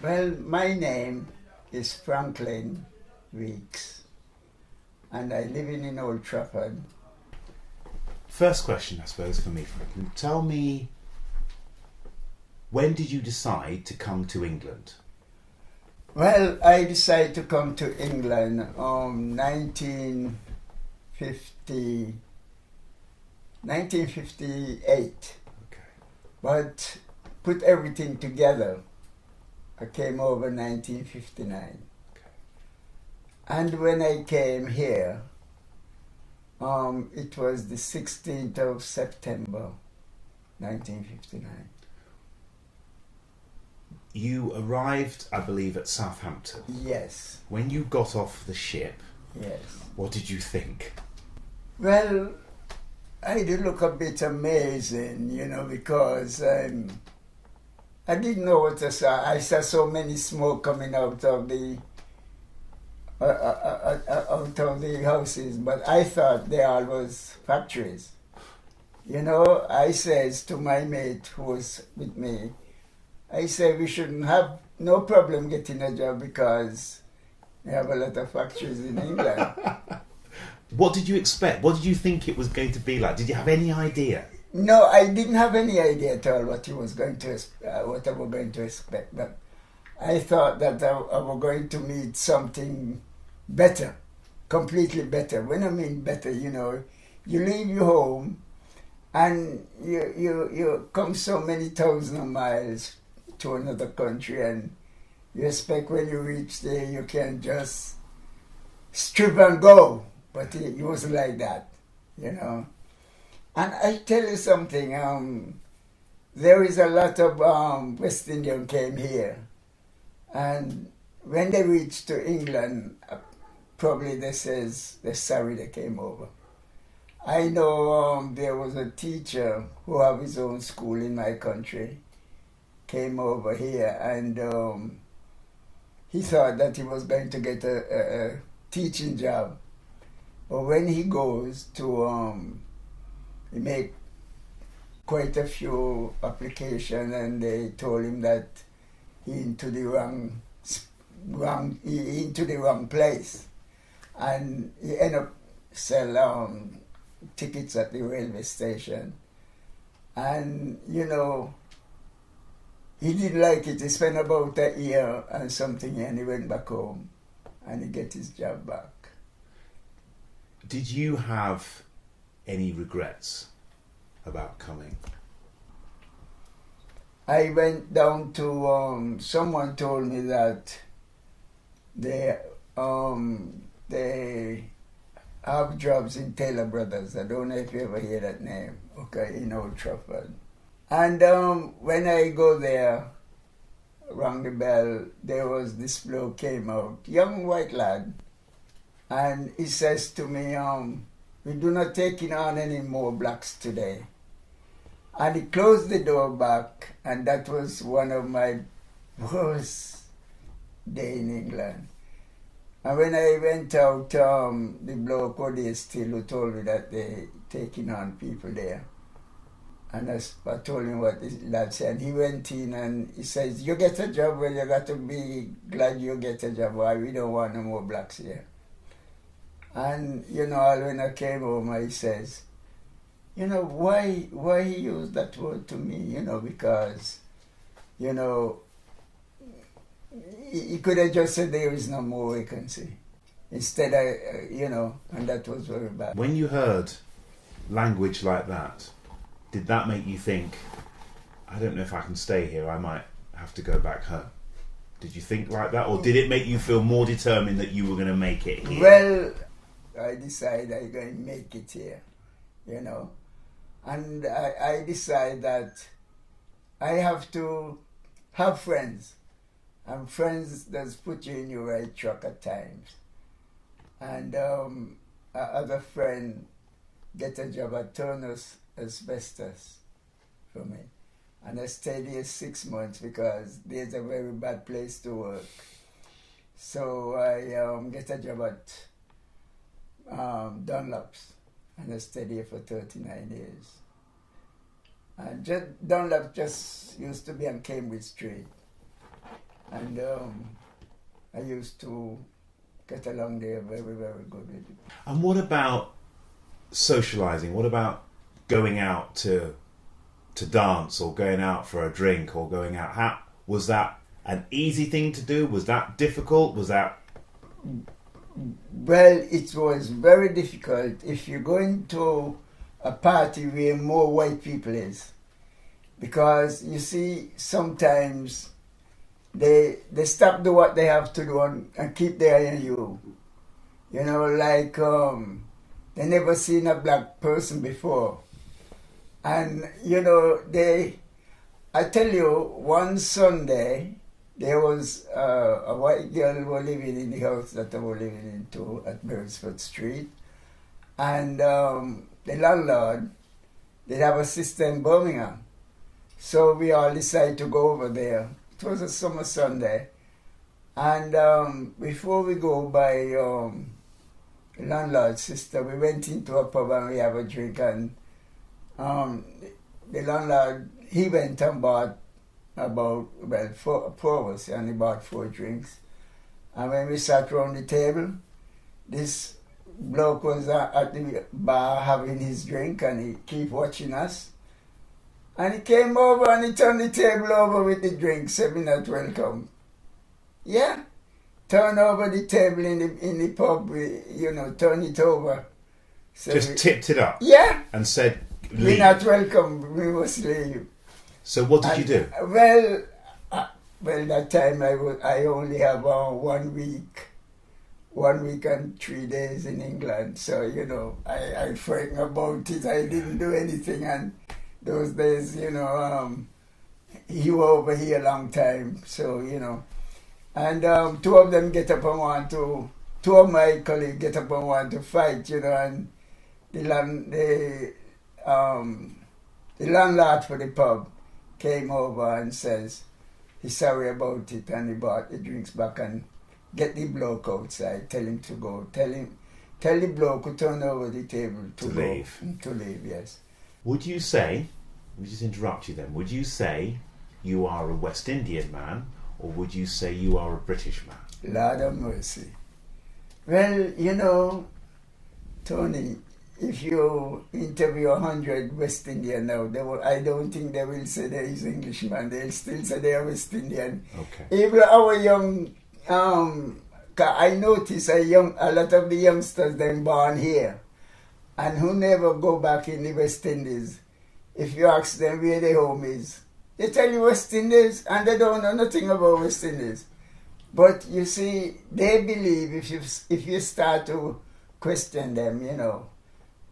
Well, my name is Franklyn Weekes, and I live in Old Trafford. First question, I suppose, for me, Franklyn. Tell me, when did you decide to come to England? Well, I decided to come to England 1958, Okay. but put everything together. I came over 1959. Okay. And when I came here, it was the 16th of September, 1959. You arrived, I believe, at Southampton. Yes, When you got off the ship, yes. what did you think? Well, I did look a bit amazing, because I didn't know what I saw. I saw so many smoke coming out of the houses, but I thought they all was factories. I says to my mate who was with me, I said we shouldn't have no problem getting a job because we have a lot of factories in England. What did you expect? What did you think it was going to be like? Did you have any idea? No, I didn't have any idea at all what I was going to expect. But I thought that I was going to meet something better, completely better. When I mean better, you leave your home and you come so many thousand of miles to another country, and you expect when you reach there you can just strip and go. But it wasn't like that. And I tell you something, there is a lot of West Indian came here, and when they reached to England, probably they says they're sorry they came over. I know there was a teacher who have his own school in my country, came over here, and he thought that he was going to get a teaching job. But when he goes to he make quite a few applications, and they told him that he into the wrong place, and he ended up sell tickets at the railway station, and he didn't like it. He spent about a year and something, and he went back home, and he get his job back. Did you have any regrets about coming? I went down to someone told me that they have jobs in Taylor Brothers. I don't know if you ever hear that name. Okay, in Old Trafford. And when I go there, rang the bell, there was this bloke came out, young white lad, and he says to me, we do not taking on any more blacks today. And he closed the door back, and that was one of my worst day in England. And when I went out, the bloke or they still who told me that they taking on people there. And I told him what the lad said. And he went in and he says, you get a job, well, you got to be glad you get a job. Why? We don't want no more blacks here. And, when I came home, I says, why he used that word to me, because, he could have just said there is no more vacancy. Instead, and that was very bad. When you heard language like that, did that make you think, I don't know if I can stay here, I might have to go back home? Did you think like that, or did it make you feel more determined that you were going to make it here? Well, I decided I'm going to make it here, and I decide that I have to have friends, and friends does put you in your right track at times. And other friend get a job at Turner's Asbestos for me, and I stayed here 6 months because there's a very bad place to work. So I get a job at Dunlop's, and I stayed here for 39 years. And Dunlop just used to be on Cambridge Street. And I used to get along there very, very good with it. And what about socialising? What about going out to dance or going out for a drink or going out? How was that an easy thing to do? Was that difficult? Was that... Well, it was very difficult if you're going to a party where more white people is. Because you see, sometimes they stop do what they have to do and keep their eye on you. You know, like they never seen a black person before. And, you know, I tell you, one Sunday, there was a white girl who was living in the house that I was living in too, at Beresford Street. And the landlord did have a sister in Birmingham. So we all decided to go over there. It was a summer Sunday. And before we go by the landlord's sister, we went into a pub and we have a drink. And the landlord, he went and bought about, well, four of us, and he bought 4 drinks. And when we sat around the table, this bloke was at the bar having his drink, and he keep watching us. And he came over and he turned the table over with the drink, said, "We're not welcome." Yeah, turn over the table in the pub, you know, turn it over. So just tipped it up? Yeah. And said, "Leave. We're not welcome, we must leave." So what did you do? Well, that time I only have 1 week. 1 week and 3 days in England. So, you know, I frightened about it. I didn't do anything. And those days, you know, he was over here a long time. So, you know. And 2 of them get up and want to, 2 of my colleagues get up and want to fight, you know. And the landlord for the pub came over and says he's sorry about it, and he brought the drinks back and get the bloke outside, tell him to go, tell the bloke who turned over the table to go, leave. To leave, yes. Would you say, let me just interrupt you then, would you say you are a West Indian man, or would you say you are a British man? Lord of mercy. Well, you know, Tony, if you interview 100 West Indian now, I don't think they will say there is Englishman. They'll still say they are West Indian. Okay. Even our young, I notice a lot of the youngsters then born here and who never go back in the West Indies. If you ask them where their home is, they tell you West Indies, and they don't know nothing about West Indies. But you see, they believe if you start to question them, you know,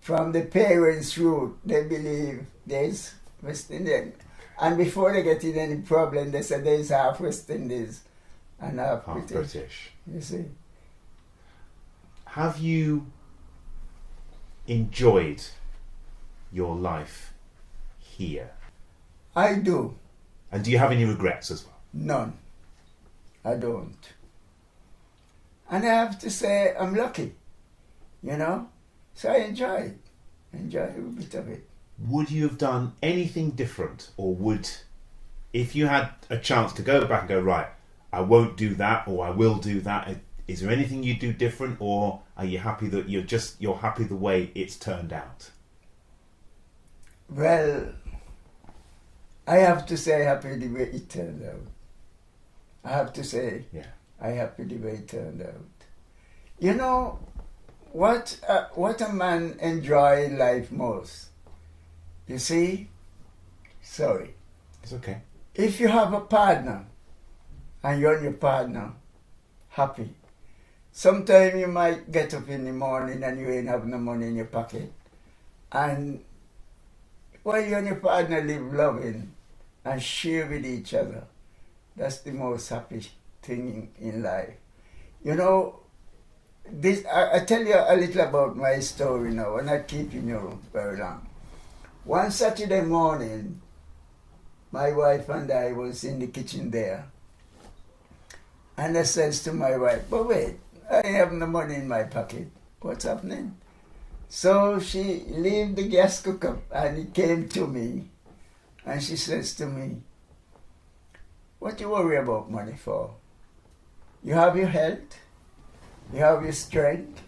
from the parents' root, they believe there's West Indian. And before they get in any problem, they say there's half West Indies and half British. You see. Have you enjoyed your life here? I do. And do you have any regrets as well? None. I don't. And I have to say I'm lucky, you know. So I enjoy every bit of it. Would you have done anything different, or if you had a chance to go back and go, right, I won't do that, or I will do that, is there anything you'd do different, or are you happy that you're happy the way it's turned out? Well, I have to say happy the way it turned out. I have to say, yeah, I'm happy the way it turned out. You know, what a man enjoy in life most. You see? Sorry. It's okay. If you have a partner and you're and your partner happy, sometimes you might get up in the morning and you ain't have no money in your pocket. And while you and your partner live loving and share with each other, that's the most happy thing in life. You know, this I tell you a little about my story now. I'm not keeping you very long. One Saturday morning, my wife and I was in the kitchen there. And I says to my wife, "But wait, I have no money in my pocket. What's happening?" So she left the gas cooker and it came to me. And she says to me, What you worry about money for? You have your health, you have your strength,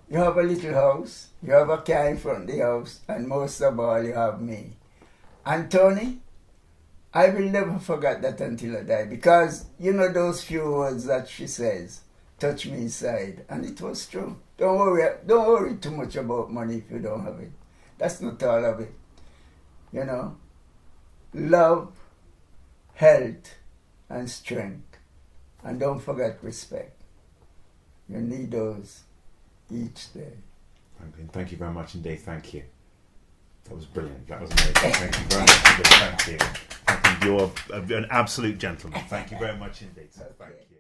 you have a little house, you have a car in front of the house, and most of all, you have me. And Tony, I will never forget that until I die, because you know those few words that she says touch me inside, and it was true. Don't worry too much about money if you don't have it. That's not all of it. You know, love, health, and strength, and don't forget respect. You need those each day. Franklyn, thank you very much indeed. Thank you. That was brilliant. That was amazing. Thank you very much indeed. Thank you. Franklyn, you're an absolute gentleman. Thank you very much indeed. So thank you.